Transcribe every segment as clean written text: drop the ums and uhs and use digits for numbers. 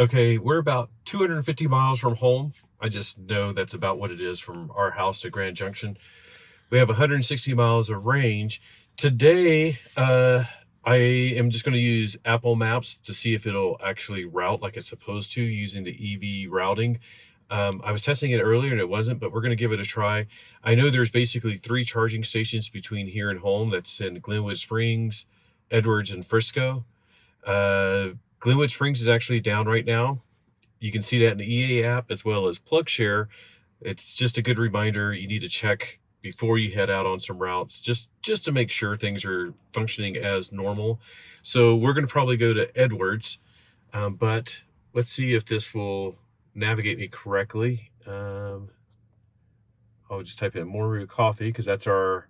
Okay, we're about 250 miles from home. I just know that's about what it is from our house to Grand Junction. We have 160 miles of range. Today, I am just going to use Apple Maps to see if it'll actually route like it's supposed to using the EV routing. I was testing it earlier and it wasn't, but we're going to give it a try. I know there's basically 3 charging stations between here and home. That's in Glenwood Springs, Edwards, and Frisco. Glenwood Springs is actually down right now. You can see that in the EA app as well as PlugShare. It's just a good reminder. You need to check before you head out on some routes, just to make sure things are functioning as normal. So we're going to probably go to Edwards, but let's see if this will navigate me correctly. I'll just type in Moru Coffee because that's our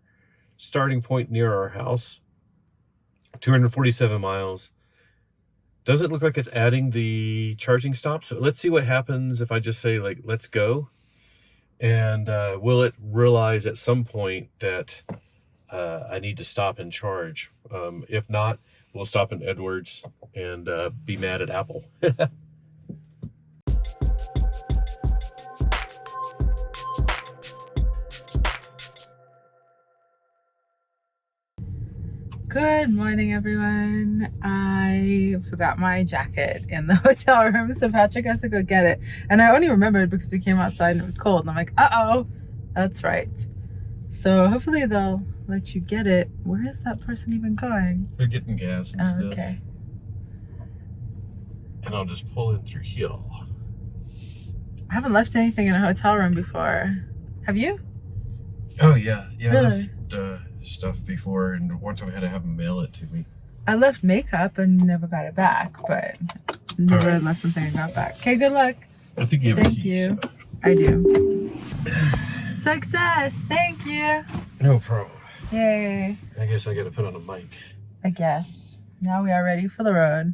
starting point near our house. 247 miles. Doesn't look like it's adding the charging stop. So let's see what happens if I just say like, let's go. And will it realize at some point that I need to stop and charge? If not, we'll stop in Edwards and be mad at Apple. Good morning, everyone. I forgot my jacket in the hotel room, so Patrick has to go get it. And I only remembered because we came outside and it was cold. And I'm like, uh-oh, that's right. So hopefully they'll let you get it. Where is that person even going? They're getting gas and stuff. Okay. And I'll just pull in through here. I haven't left anything in a hotel room before. Have you? Oh, yeah. Yeah, Really? I left stuff before, and one time I had to have them mail it to me. I left makeup and never got it back, but never left something and got back. Okay, good luck. I think you have Thank a key. you. So. I do. Success! Thank you. No problem. Yay. I guess I got to put on a mic. I guess. Now we are ready for the road.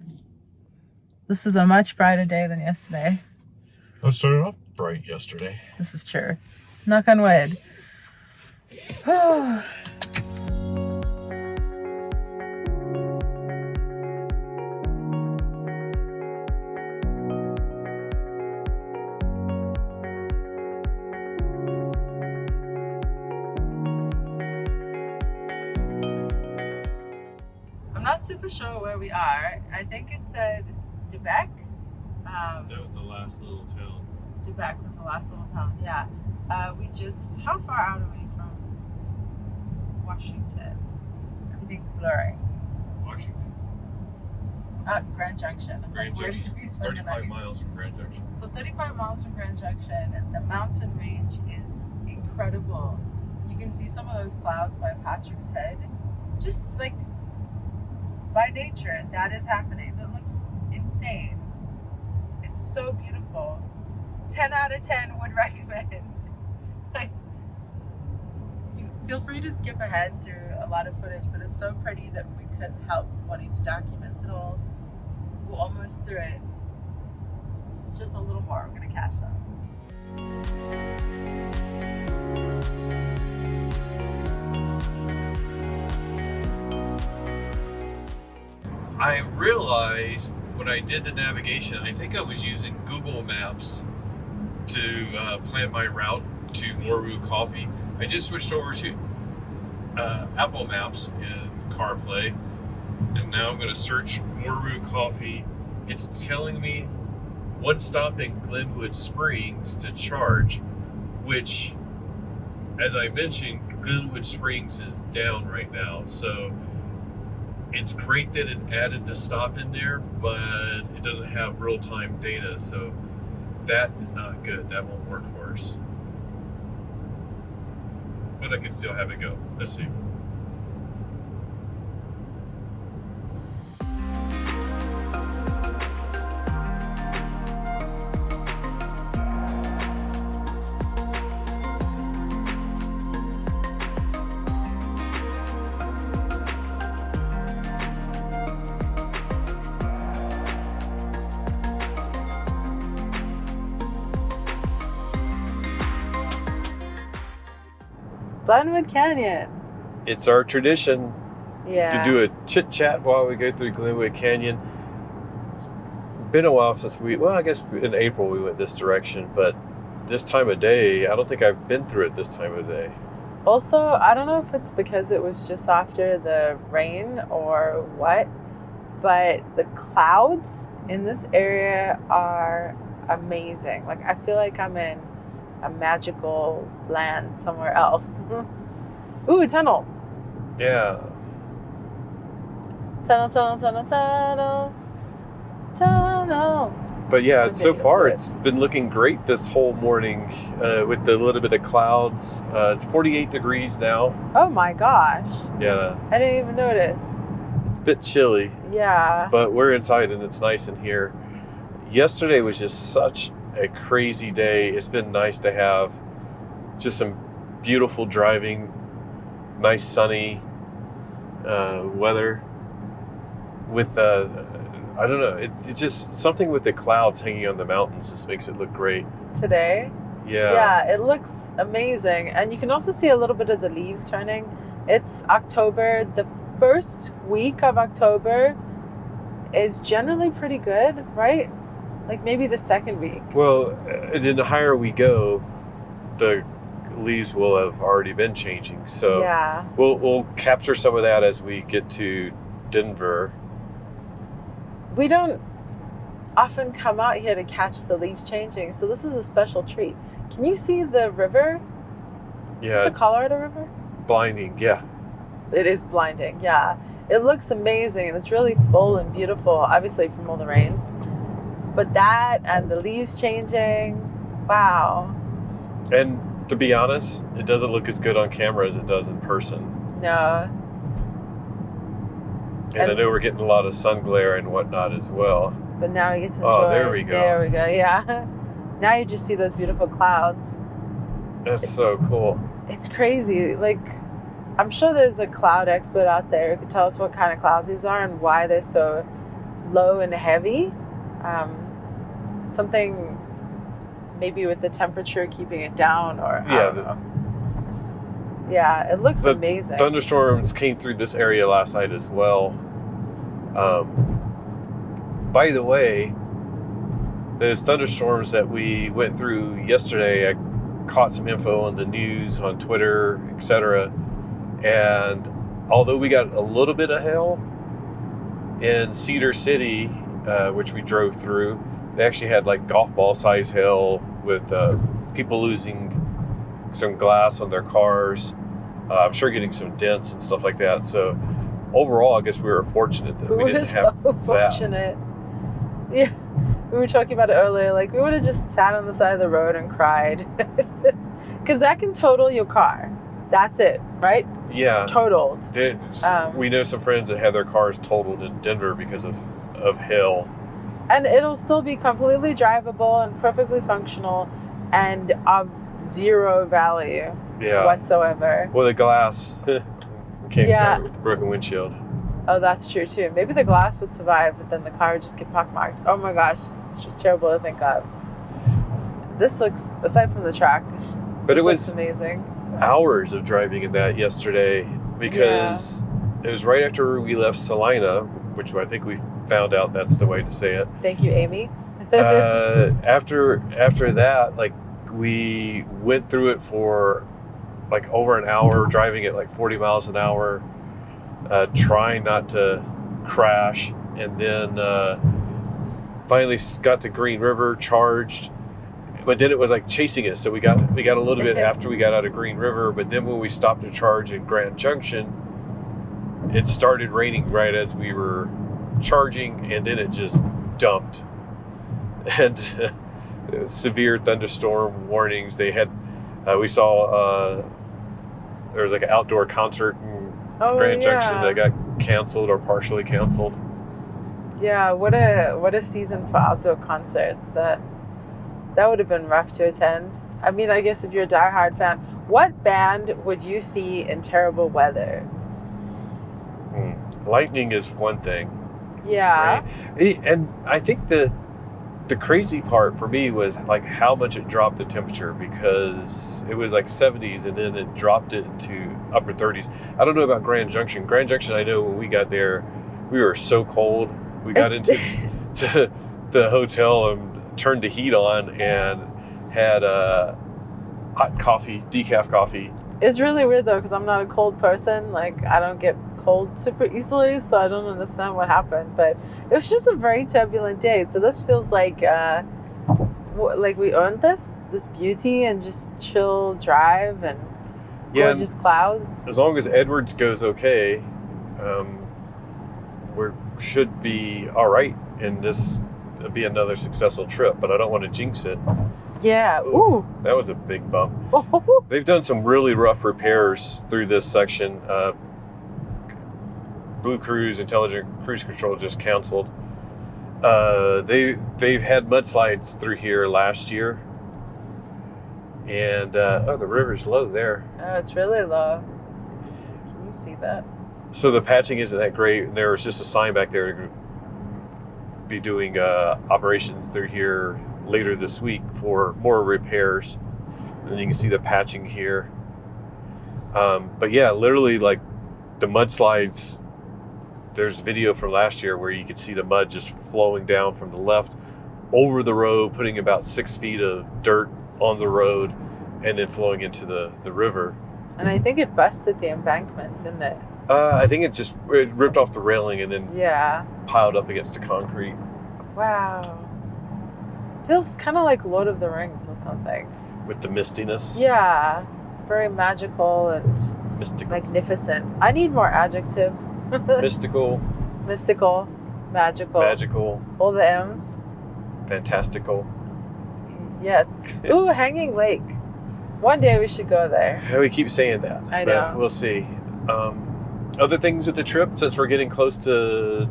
This is a much brighter day than yesterday. I started off bright yesterday. This is true. Knock on wood. I'm not super sure where we are. I think it said Debec. That was the last little town. Debec was the last little town, yeah. How far out are we from Washington? Everything's blurry. Washington. Grand Junction. Grand Where Junction. did we spend the 35 night? miles from Grand Junction. So 35 miles from Grand Junction. The mountain range is incredible. You can see some of those clouds by Patrick's head. Just like by nature, that is happening. That looks insane. It's so beautiful. 10 out of 10 would recommend. Like, you feel free to skip ahead through a lot of footage, but it's so pretty that we couldn't help wanting to document it all. We're almost through it. It's just a little more. We're gonna catch some. I realized when I did the navigation, I think I was using Google Maps to plan my route to Moru Coffee. I just switched over to Apple Maps in CarPlay, and now I'm going to search Moru Coffee. It's telling me one stop in Glenwood Springs to charge, which, as I mentioned, Glenwood Springs is down right now, so it's great that it added the stop in there, but it doesn't have real-time data, so that is not good. That won't work for us. But I can still have it go. Let's see. Glenwood Canyon. It's our tradition Yeah. to do a chit chat while we go through Glenwood Canyon. It's been a while since I guess in April we went this direction, but this time of day, I don't think I've been through it this time of day. Also, I don't know if it's because it was just after the rain or what, but the clouds in this area are amazing. Like, I feel like I'm in a magical land somewhere else. Ooh, a tunnel. Yeah. Tunnel, tunnel, tunnel, tunnel. Tunnel. But yeah, so far it's been looking great this whole morning with the little bit of clouds. It's 48 degrees now. Oh my gosh. Yeah. I didn't even notice. It's a bit chilly. Yeah. But we're inside and it's nice in here. Yesterday was just such a crazy day. It's been nice to have just some beautiful driving, nice sunny weather with I don't know, it's just something with the clouds hanging on the mountains just makes it look great. Today? Yeah. Yeah, it looks amazing. And you can also see a little bit of the leaves turning. It's October. The first week of October is generally pretty good, right? Like maybe the second week. Well, and then the higher we go, the leaves will have already been changing. So yeah, we'll capture some of that as we get to Denver. We don't often come out here to catch the leaves changing, so this is a special treat. Can you see the river? Yeah. Is it the Colorado River? Blinding, yeah. It is blinding, yeah. It looks amazing, and it's really full and beautiful, obviously from all the rains. But that and the leaves changing, wow. And to be honest, it doesn't look as good on camera as it does in person. No. And I know we're getting a lot of sun glare and whatnot as well. But now we get to enjoy. Oh, there we go. There we go, yeah. Now you just see those beautiful clouds. That's so cool. It's crazy. Like, I'm sure there's a cloud expert out there who could tell us what kind of clouds these are and why they're so low and heavy. Something maybe with the temperature keeping it down, or I don't know. Yeah, it looks amazing. Thunderstorms came through this area last night as well. By the way, those thunderstorms that we went through yesterday, I caught some info on the news, on Twitter, etc. And although we got a little bit of hail in Cedar City, which we drove through, they actually had like golf ball size hail with people losing some glass on their cars. I'm sure getting some dents and stuff like that. So overall, I guess we were fortunate that we didn't have that. Fortunate. Yeah, we were talking about it earlier. Like, we would have just sat on the side of the road and cried, because that can total your car. That's it, right? Yeah, totaled. We know some friends that had their cars totaled in Denver because of hail. And it'll still be completely drivable and perfectly functional, and of zero value whatsoever. Well, the glass came down with the broken windshield. Oh, that's true too. Maybe the glass would survive, but then the car would just get pockmarked. Oh my gosh, it's just terrible to think of. This looks, aside from the track, but it was amazing. Hours of driving in that yesterday, because it was right after we left Salina, which I think we found out that's the way to say it. Thank you, Amy. After that, like, we went through it for like over an hour, driving at like 40 miles an hour, trying not to crash, and then finally got to Green River, charged, but then it was like chasing us. So we got a little bit after we got out of Green River, but then when we stopped to charge in Grand Junction, it started raining right as we were charging, and then it just dumped. And severe thunderstorm warnings. They had, we saw there was like an outdoor concert in Grand Junction that got canceled or partially canceled. Yeah, what a season for outdoor concerts. That would have been rough to attend. I mean, I guess if you're a diehard fan, what band would you see in terrible weather? Lightning is one thing. Yeah. Right? And I think the crazy part for me was like how much it dropped the temperature, because it was like 70s and then it dropped it to upper 30s. I don't know about Grand Junction. Grand Junction, I know when we got there, we were so cold. We got into the hotel and turned the heat on and had hot coffee, decaf coffee. It's really weird though, because I'm not a cold person. Like, I don't get cold super easily, so I don't understand what happened. But it was just a very turbulent day. So this feels like we earned this beauty and just chill drive and gorgeous clouds. As long as Edwards goes okay, we should be all right, and this will be another successful trip. But I don't want to jinx it. Yeah. Ooh. That was a big bump. Oh. They've done some really rough repairs through this section. BlueCruise Intelligent Cruise Control just canceled. They've had mudslides through here last year, and the river's low there. Oh, it's really low. Can you see that? So the patching isn't that great. There was just a sign back there to be doing operations through here later this week for more repairs, and you can see the patching here. But yeah, literally, like the mudslides, there's video from last year where you could see the mud just flowing down from the left over the road, putting about 6 feet of dirt on the road, and then flowing into the river. And I think it busted the embankment, didn't it? I think it ripped off the railing and then piled up against the concrete. Wow. Feels kind of like Lord of the Rings or something. With the mistiness? Yeah. Very magical and mystical. Magnificent. I need more adjectives. Mystical. Mystical. Magical. Magical. All the M's. Fantastical. Yes. Ooh, Hanging Lake. One day we should go there. Yeah, we keep saying that. I know. But we'll see. Other things with the trip, since we're getting close to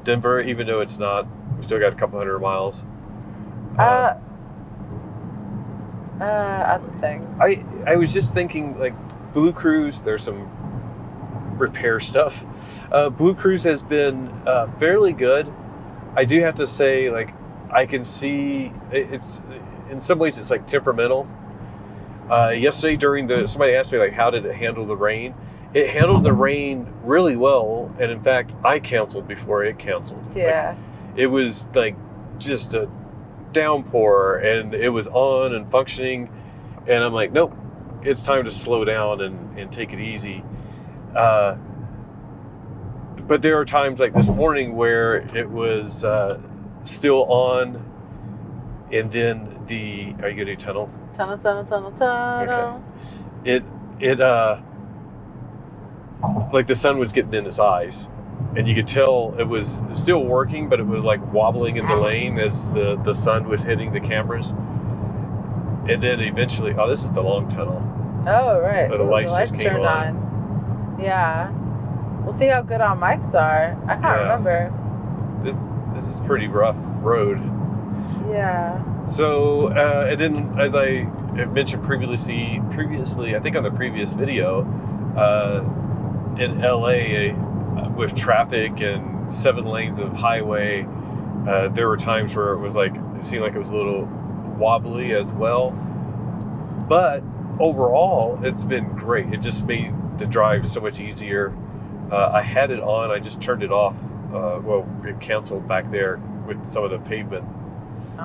Denver, even though it's not, we still got a couple 100 miles. Other things. I was just thinking, like, BlueCruise, there's some repair stuff. BlueCruise has been fairly good. I do have to say, like, I can see it's in some ways it's like temperamental. Yesterday somebody asked me, like, how did it handle the rain? It handled the rain really well, and in fact, I canceled before it canceled. Yeah. Like, it was like just a downpour, and it was on and functioning, and I'm like, nope, it's time to slow down and take it easy. But there are times like this morning where it was still on, and then are you gonna do tunnel? Tunnel. Okay. It like the sun was getting in its eyes, and you could tell it was still working, but it was like wobbling and delaying as the sun was hitting the cameras. And then eventually, this is the long tunnel. Oh, right. The lights just came turned on. Yeah. We'll see how good our mics are. I can't remember. This is pretty rough road. Yeah. So, and then as I have mentioned previously, I think on the previous video, in LA, with traffic and 7 lanes of highway, there were times where it seemed like it was a little wobbly as well. But overall, it's been great. It just made the drive so much easier. I had it on, I just turned it off. It canceled back there with some of the pavement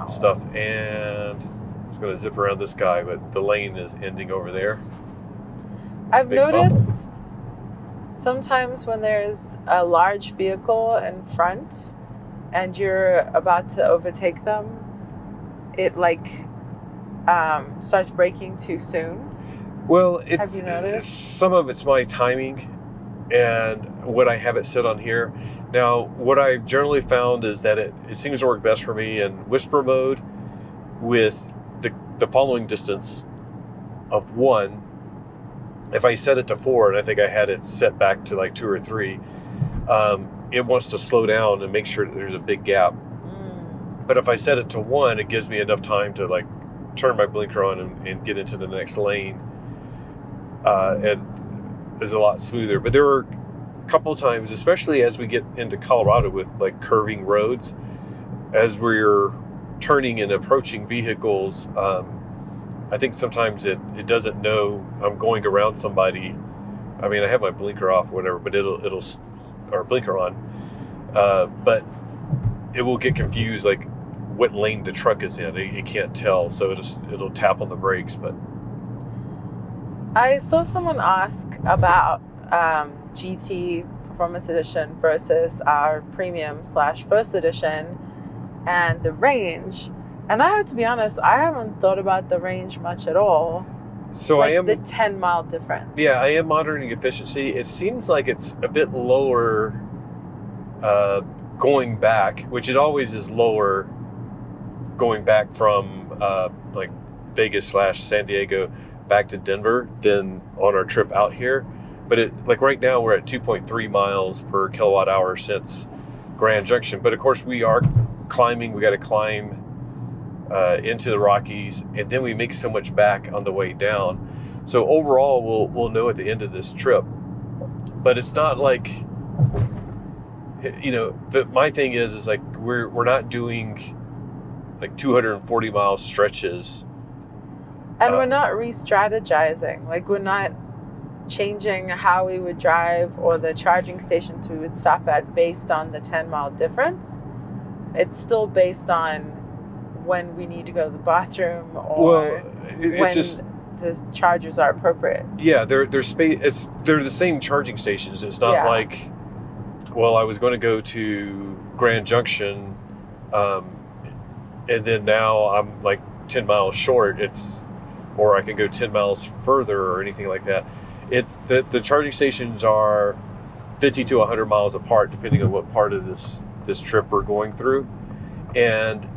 stuff, and I was going to zip around this guy, but the lane is ending over there. I've noticed sometimes when there's a large vehicle in front and you're about to overtake them, it starts braking too soon. Well, have you noticed? Some of it's my timing and what I have it set on here. Now, what I've generally found is that it seems to work best for me in whisper mode with the following distance of 1. If I set it to 4, and I think I had it set back to like 2 or 3, it wants to slow down and make sure that there's a big gap. But if I set it to 1, it gives me enough time to like turn my blinker on and get into the next lane. And it's a lot smoother. But there were a couple of times, especially as we get into Colorado with like curving roads, as we're turning and approaching vehicles, I think sometimes it doesn't know I'm going around somebody. I mean, I have my blinker off or whatever, but or blinker on, but it will get confused. Like what lane the truck is in. It can't tell, so it'll tap on the brakes. But I saw someone ask about GT Performance Edition versus our Premium / First Edition and the range. And I have to be honest, I haven't thought about the range much at all. So like I am the 10-mile difference. Yeah, I am monitoring efficiency. It seems like it's a bit lower going back, which it always is lower going back from like Vegas / San Diego back to Denver than on our trip out here. But like right now we're at 2.3 miles per kilowatt hour since Grand Junction. But of course we are climbing. We got to climb into the Rockies, and then we make so much back on the way down. So overall we'll know at the end of this trip. But it's not like, you know, my thing is like we're not doing like 240 mile stretches. And we're not re-strategizing. Like we're not changing how we would drive or the charging stations we would stop at based on the 10-mile difference. It's still based on when we need to go to the bathroom or when the chargers are appropriate. Yeah, they're the same charging stations. It's not like, well, I was going to go to Grand Junction, and then now I'm like 10 miles short. Or I can go 10 miles further or anything like that. It's the charging stations are 50 to 100 miles apart, depending on what part of this trip we're going through, and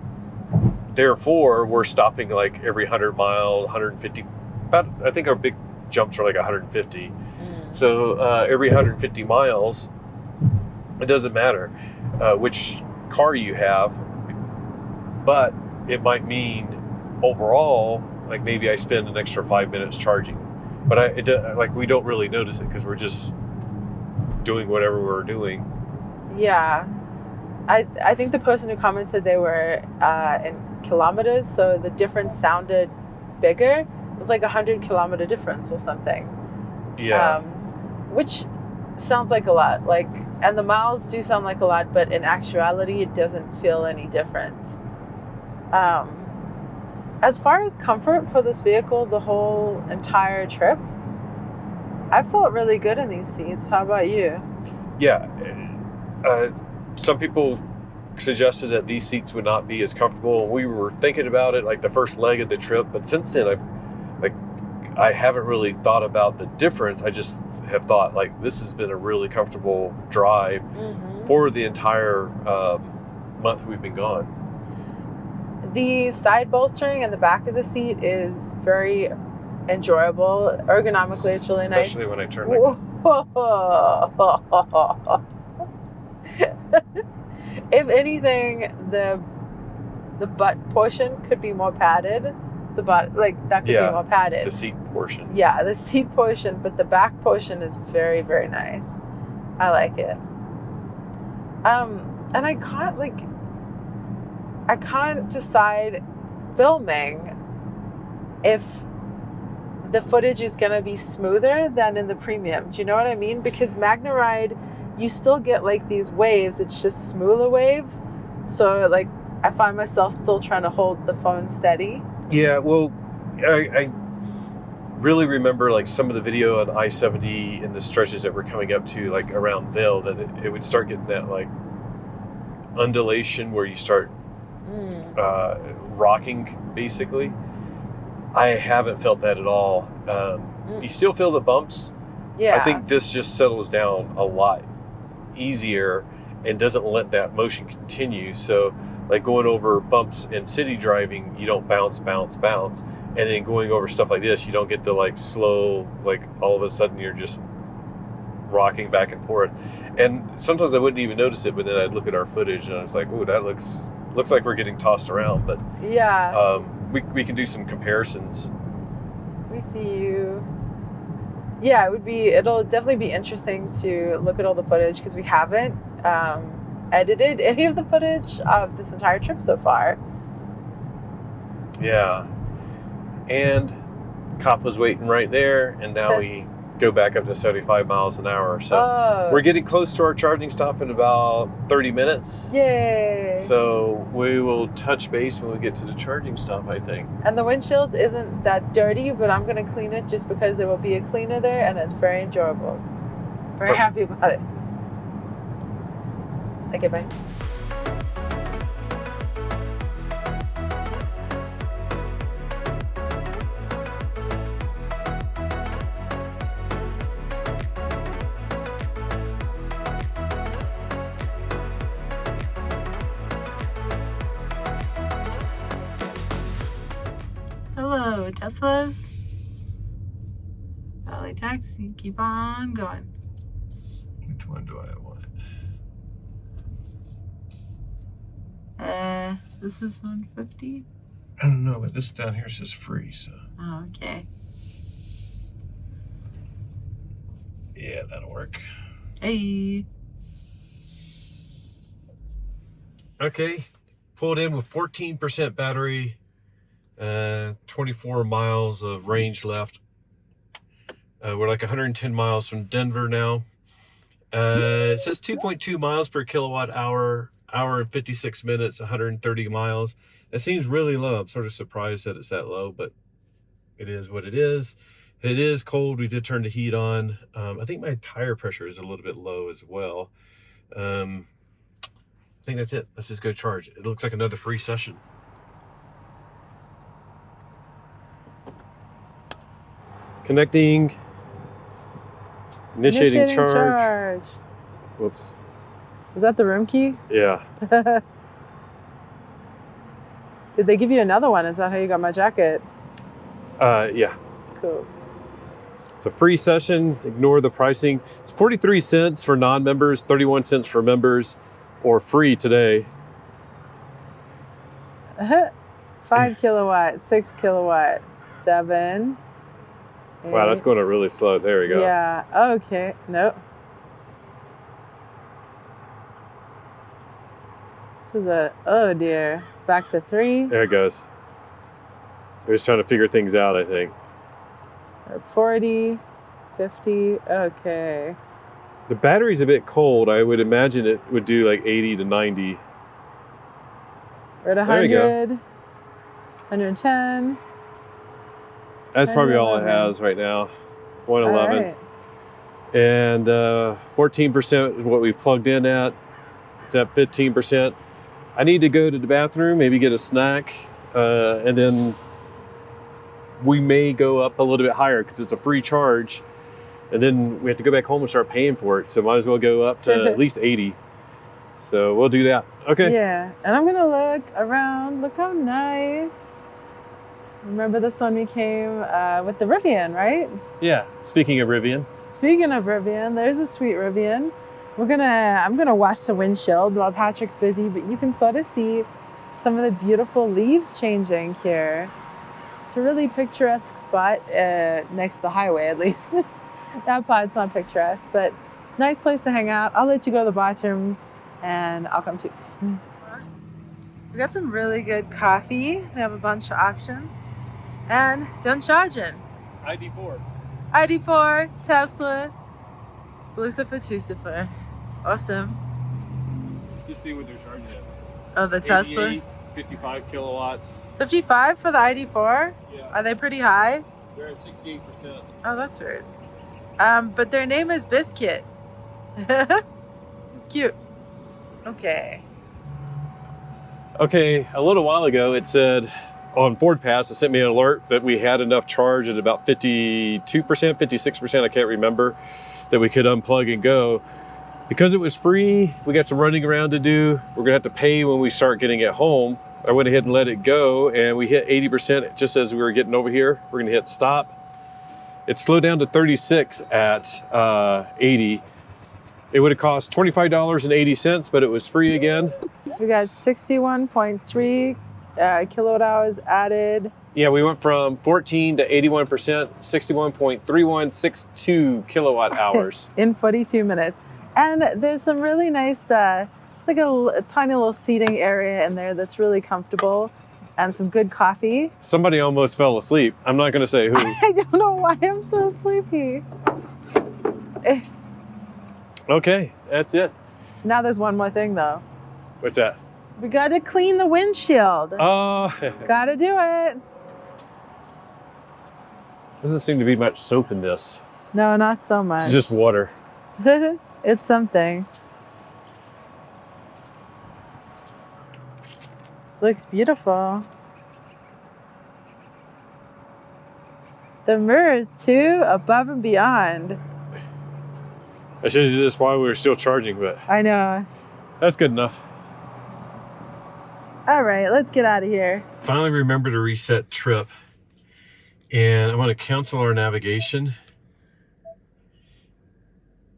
therefore we're stopping like every 100 mile, 150. About, I think our big jumps are like 150. So every 150 miles, it doesn't matter which car you have, but it might mean overall, like maybe I spend an extra 5 minutes charging, but we don't really notice it because we're just doing whatever we're doing. Yeah, I think the person who commented they were in kilometers, so the difference sounded bigger. It was like 100-kilometer difference or something. Yeah. Which sounds like a lot. Like, and the miles do sound like a lot, but in actuality, it doesn't feel any different. As far as comfort for this vehicle, the whole entire trip, I felt really good in these seats. How about you? Yeah. Some people suggested that these seats would not be as comfortable. We were thinking about it like the first leg of the trip, but since then I haven't really thought about the difference. I just have thought like this has been a really comfortable drive for the entire month we've been gone. The side bolstering in the back of the seat is very enjoyable. Ergonomically, it's really nice. Especially when I turn If anything, the butt portion could be more padded. The butt, like, that could be more padded. The seat portion. Yeah, the seat portion, but the back portion is very, very nice. I like it. And I can't decide filming if the footage is going to be smoother than in the Premium. Do you know what I mean? Because MagnaRide, you still get like these waves. It's just smoother waves. So like I find myself still trying to hold the phone steady. Yeah, well, I really remember like some of the video on I-70 and the stretches that we're coming up to like around Vail, that it would start getting that like undulation where you start rocking basically. I haven't felt that at all. You still feel the bumps. Yeah. I think this just settles down a lot easier and doesn't let that motion continue. So like going over bumps in city driving, you don't bounce. And then going over stuff like this, you don't get the like slow, like all of a sudden you're just rocking back and forth. And sometimes I wouldn't even notice it, but then I'd look at our footage and I was like, oh, that looks like we're getting tossed around. But yeah, we can do some comparisons. We see you. Yeah, it'll definitely be interesting to look at all the footage because we haven't edited any of the footage of this entire trip so far. Yeah. And cop was waiting right there, and now go back up to 75 miles an hour. So we're getting close to our charging stop in about 30 minutes. Yay! So we will touch base when we get to the charging stop, I think. And the windshield isn't that dirty, but I'm going to clean it just because there will be a cleaner there, and it's very enjoyable. Very happy about it. Okay, bye. Hello, Teslas. LA taxi, keep on going. Which one do I want? This is 150. I don't know, but this down here says free, so. Oh, okay. Yeah, that'll work. Hey. Okay, pulled in with 14% battery, 24 miles of range left. We're like 110 miles from Denver now. It says 2.2 miles per kilowatt hour, hour and 56 minutes, 130 miles. That seems really low. I'm sort of surprised that it's that low, but it is what it is. It is cold. We did turn the heat on. I think my tire pressure is a little bit low as well. I think that's it. Let's just go charge. It looks like another free session. Connecting. Initiating charge. Whoops. Was that the room key? Yeah. Did they give you another one? Is that how you got my jacket? Yeah. Cool. It's a free session. Ignore the pricing. It's 43 cents for non-members, 31 cents for members, or free today. 5 kilowatt, 6 kilowatt, 7. Wow, that's going up really slow. There we go. Yeah. Okay. Nope. This is a, oh dear. It's back to 3. There it goes. We're just trying to figure things out, I think. 40, 50. Okay. The battery's a bit cold. I would imagine it would do like 80 to 90. We're at 100, 110. That's probably all it has right now. 111. Right. And 14% is what we plugged in at. It's at 15%. I need to go to the bathroom, maybe get a snack, and then we may go up a little bit higher because it's a free charge. And then we have to go back home and start paying for it. So might as well go up to at least 80. So we'll do that. Okay. Yeah. And I'm going to look around. Look how nice. Remember this one we came with the Rivian, right? Yeah. Speaking of Rivian. Speaking of Rivian, there's a sweet Rivian. I'm gonna watch the windshield while Patrick's busy, but you can sort of see some of the beautiful leaves changing here. It's a really picturesque spot next to the highway, at least. That part's not picturesque, but nice place to hang out. I'll let you go to the bathroom, and I'll come too. We got some really good coffee. They have a bunch of options. And done charging. ID4. ID4, Tesla, Blue Cipher, 2 Cipher. Awesome. Just see what they're charging at. Oh, the Tesla? 55 kilowatts. 55 for the ID4? Yeah. Are they pretty high? They're at 68%. Oh, that's weird. But their name is Biscuit. It's cute. Okay. Okay, a little while ago it said on Ford Pass, it sent me an alert that we had enough charge at about 52%, 56%, I can't remember, that we could unplug and go. Because it was free, we got some running around to do. We're gonna have to pay when we start getting it home. I went ahead and let it go, and we hit 80% just as we were getting over here. We're gonna hit stop. It slowed down to 36 at 80. It would have cost $25.80, but it was free again. We got 61.3 kilowatt hours added. Yeah, we went from 14 to 81%, 61.3162 kilowatt hours. In 42 minutes. And there's some really nice, it's like a tiny little seating area in there that's really comfortable. and some good coffee. Somebody almost fell asleep. I'm not going to say who. I don't know why I'm so sleepy. Okay, that's it. Now there's one more thing though. What's that? We got to clean the windshield. Oh. Got to do it. Doesn't seem to be much soap in this. No, not so much. It's just water. It's something. Looks beautiful. The mirrors too, above and beyond. I should have did this while we were still charging, but I know. that's good enough. All right, let's get out of here. Finally remember to reset trip. And I'm going to cancel our navigation.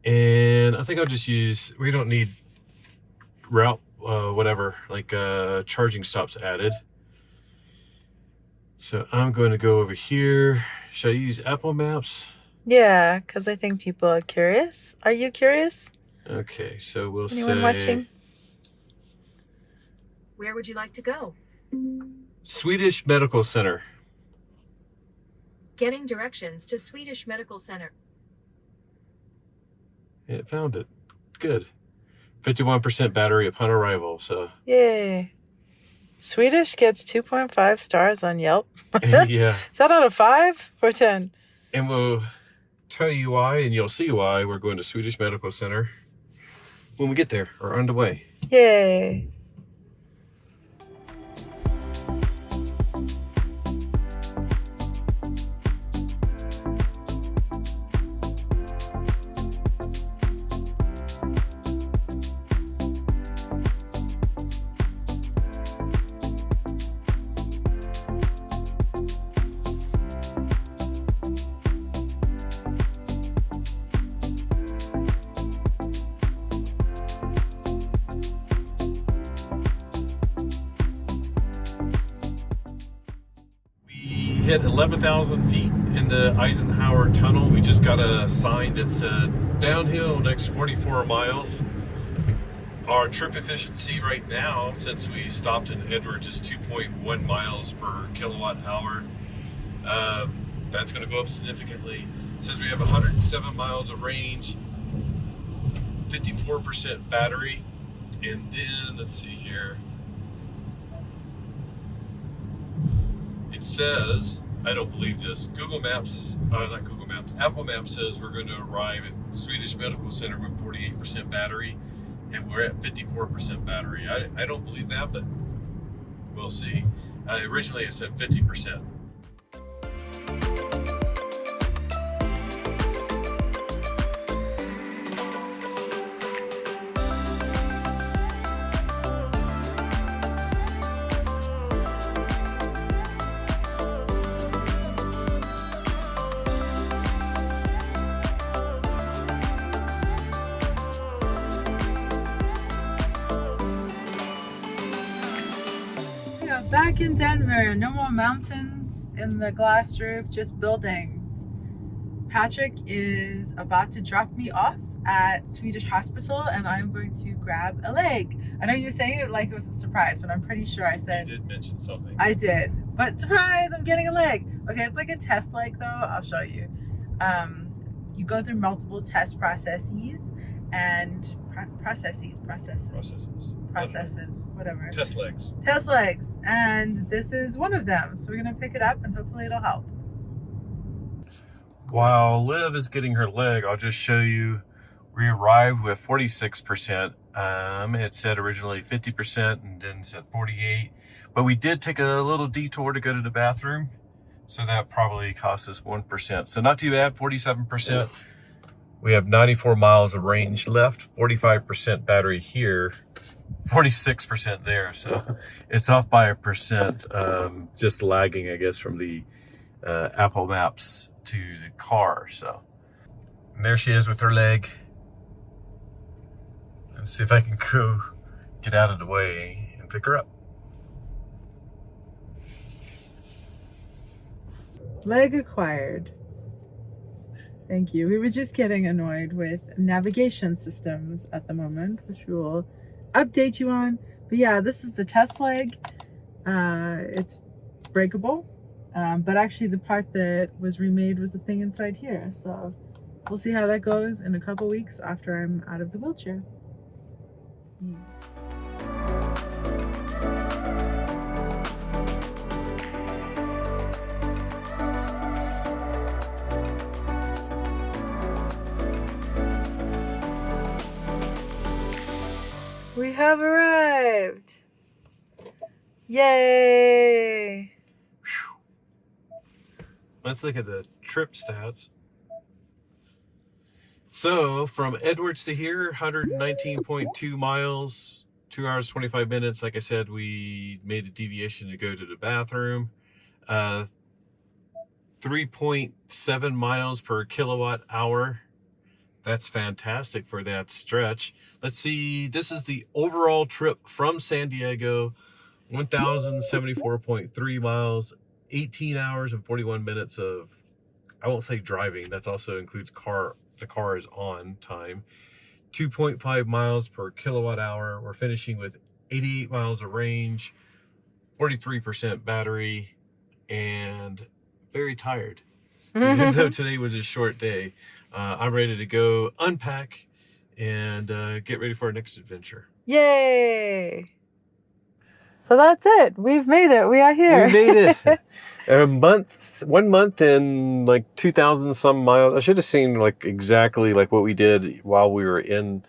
And I think I'll just use, we don't need route, whatever, like charging stops added. So I'm going to go over here. Should I use Apple Maps? Yeah, because I think people are curious. Are you curious? Okay, so we'll Anyone say... watching? Where would you like to go? Swedish Medical Center. Getting directions to Swedish Medical Center. It found it. Good. 51% battery upon arrival, so... Yay. Swedish gets 2.5 stars on Yelp. Yeah. Is that out of 5 or 10? And we'll tell you why, and you'll see why we're going to Swedish Medical Center when we get there, or on the way. Yay. Hit 11,000 feet in the Eisenhower Tunnel. We just got a sign that said downhill next 44 miles. Our trip efficiency right now, since we stopped in Edwards, is 2.1 miles per kilowatt hour. That's going to go up significantly. It says we have 107 miles of range, 54% battery, and then let's see here. It says, I don't believe this, Google Maps, not Google Maps, Apple Maps says we're going to arrive at Swedish Medical Center with 48% battery, and we're at 54% battery. I don't believe that, but we'll see. Originally it said 50%. Back in Denver, no more mountains in the glass roof, just buildings. Patrick is about to drop me off at Swedish Hospital, and I'm going to grab a leg. I know you were saying it like it was a surprise, but I'm pretty sure I said... You did mention something. I did. But surprise, I'm getting a leg. Okay, it's like a test leg though. I'll show you. You go through multiple test processes and processes, whatever. Test legs. Test legs, and this is one of them. So we're gonna pick it up and hopefully it'll help. While Liv is getting her leg, I'll just show you we arrived with 46%. It said originally 50% and then said 48, but we did take a little detour to go to the bathroom, so that probably cost us 1%. So not too bad, 47%. We have 94 miles of range left, 45% battery here, 46% there. So it's off by 1%, just lagging, I guess, from the Apple Maps to the car. So and there she is with her leg. Let's see if I can go get out of the way and pick her up. Leg acquired. Thank you. We were just getting annoyed with navigation systems at the moment, which we will update you on. But yeah, this is the test leg. It's breakable, but actually the part that was remade was the thing inside here. So we'll see how that goes in a couple weeks after I'm out of the wheelchair. We have arrived. Yay! Let's look at the trip stats. So from Edwards to here, 119.2 miles, 2 hours, 25 minutes. Like I said, we made a deviation to go to the bathroom. 3.7 miles per kilowatt hour. That's fantastic for that stretch. Let's see, this is the overall trip from San Diego, 1,074.3 miles, 18 hours and 41 minutes of, I won't say driving, that also includes the car is on time. 2.5 miles per kilowatt hour. We're finishing with 88 miles of range, 43% battery, and very tired. Even though today was a short day, I'm ready to go unpack and get ready for our next adventure. Yay! So that's it. We've made it. We are here. We made it. 1 month and like 2,000 some miles. I should have seen like exactly like what we did while we were in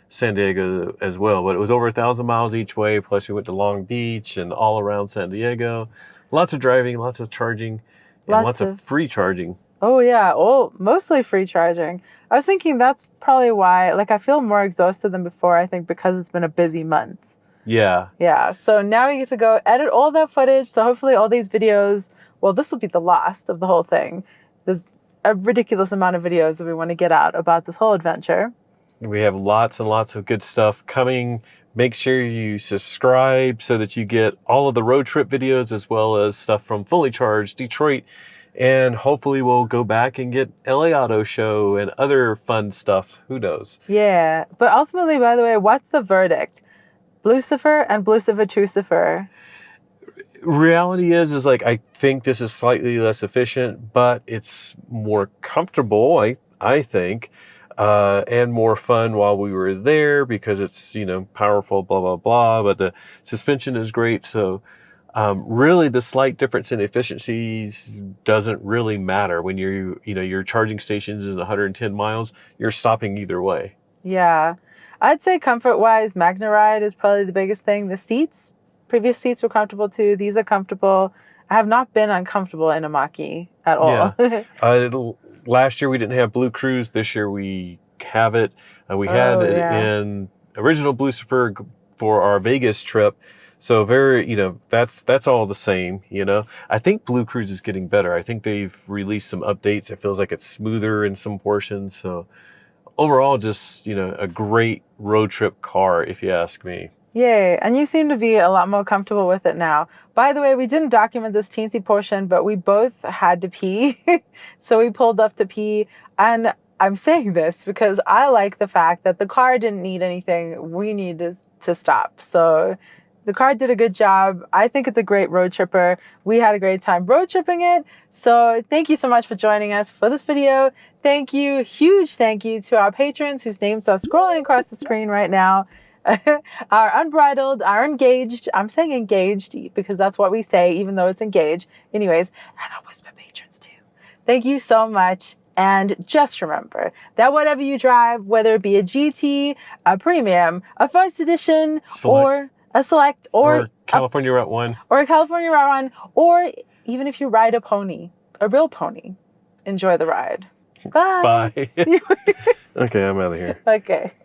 San Diego as well. But it was over 1,000 miles each way. Plus we went to Long Beach and all around San Diego. Lots of driving, lots of charging, and lots of free charging. Oh yeah, mostly free charging. I was thinking that's probably why, like, I feel more exhausted than before, I think, because it's been a busy month. Yeah. Yeah, so now we get to go edit all that footage, so hopefully all these videos, well, this will be the last of the whole thing. There's a ridiculous amount of videos that we want to get out about this whole adventure. We have lots and lots of good stuff coming. Make sure you subscribe so that you get all of the road trip videos as well as stuff from Fully Charged, Detroit, and hopefully we'll go back and get LA Auto Show and other fun stuff. Who knows? Yeah, but ultimately, by the way, what's the verdict? Bluecifer and Bluecifer Trucifer. Reality is like, I think this is slightly less efficient, but it's more comfortable, I think, and more fun while we were there because it's, powerful, blah, blah, blah. But the suspension is great. So really the slight difference in efficiencies doesn't really matter when your charging stations is 110 miles, you're stopping either way. Yeah. I'd say comfort-wise, MagnaRide is probably the biggest thing. The seats, previous seats were comfortable too. These are comfortable. I have not been uncomfortable in a Mach-E at all. Yeah. Last year we didn't have BlueCruise. This year we have it. We had it in original Bluecifer for our Vegas trip. So that's all the same, I think BlueCruise is getting better. I think they've released some updates. It feels like it's smoother in some portions. So overall, just, a great road trip car, if you ask me. Yay. And you seem to be a lot more comfortable with it now. By the way, we didn't document this teensy portion, but we both had to pee. So we pulled up to pee. And I'm saying this because I like the fact that the car didn't need anything. We needed to stop. So the car did a good job. I think it's a great road tripper. We had a great time road tripping it. So thank you so much for joining us for this video. Thank you. Huge thank you to our patrons whose names are scrolling across the screen right now. Our Unbridled, our Engaged. I'm saying engaged because that's what we say, even though it's engaged. Anyways, and our Whisper patrons too. Thank you so much. And just remember that whatever you drive, whether it be a GT, a Premium, a First Edition, or a Select, or California Route 1. Or a California Route 1, or even if you ride a pony, a real pony, enjoy the ride. Bye. Bye. Okay, I'm out of here. Okay.